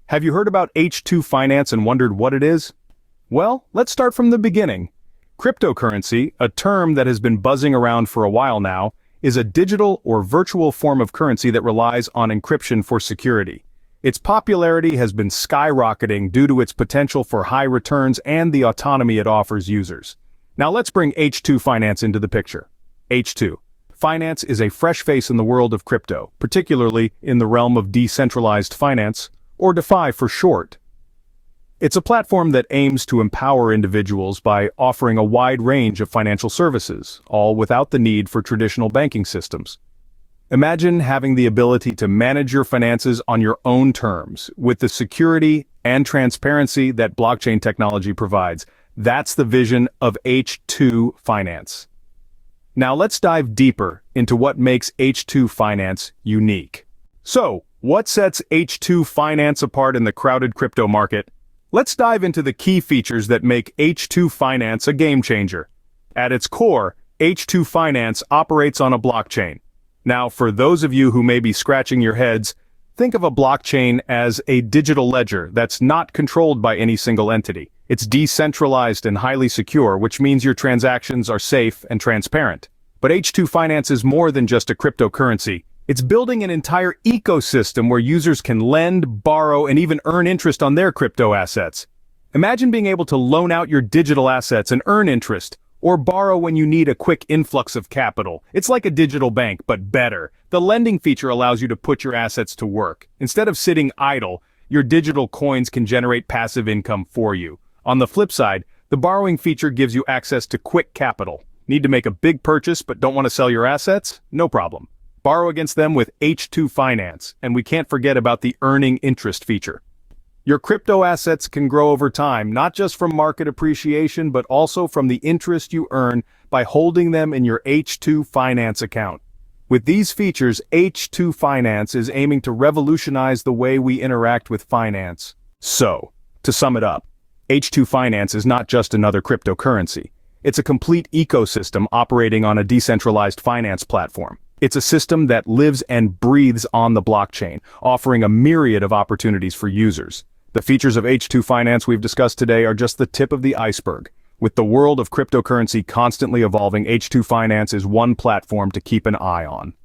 Have you heard about H2 finance and wondered what it is? Well, let's start from the beginning. Cryptocurrency, a term that has been buzzing around for a while now, is a digital or virtual form of currency that relies on encryption for security. Its popularity has been skyrocketing due to its potential for high returns and the autonomy it offers users. Now let's bring H2 finance into the picture. H2 finance is a fresh face in the world of crypto, particularly in the realm of decentralized finance, or DeFi for short. It's a platform that aims to empower individuals by offering a wide range of financial services, all without the need for traditional banking systems. Imagine having the ability to manage your finances on your own terms, with the security and transparency that blockchain technology provides. That's the vision of H2 finance. Now let's dive deeper into what makes H2 finance unique. So, what sets H2 finance apart in the crowded crypto market? Let's dive into the key features that make H2 finance a game changer. At its core, H2 finance operates on a blockchain. Now, for those of you who may be scratching your heads, think of a blockchain as a digital ledger that's not controlled by any single entity. It's decentralized and highly secure, which means your transactions are safe and transparent. But H2 finance is more than just a cryptocurrency. It's building an entire ecosystem where users can lend, borrow, and even earn interest on their crypto assets. Imagine being able to loan out your digital assets and earn interest, or borrow when you need a quick influx of capital. It's like a digital bank, but better. The lending feature allows you to put your assets to work. Instead of sitting idle, your digital coins can generate passive income for you. On the flip side, the borrowing feature gives you access to quick capital. Need to make a big purchase but don't want to sell your assets? No problem. Borrow against them with H2 Finance, and we can't forget about the earning interest feature. Your crypto assets can grow over time, not just from market appreciation, but also from the interest you earn by holding them in your H2 Finance account. With these features, H2 Finance is aiming to revolutionize the way we interact with finance. So, to sum it up, H2 Finance is not just another cryptocurrency. It's a complete ecosystem operating on a decentralized finance platform. It's a system that lives and breathes on the blockchain, offering a myriad of opportunities for users. The features of H2 Finance we've discussed today are just the tip of the iceberg. With the world of cryptocurrency constantly evolving, H2 Finance is one platform to keep an eye on.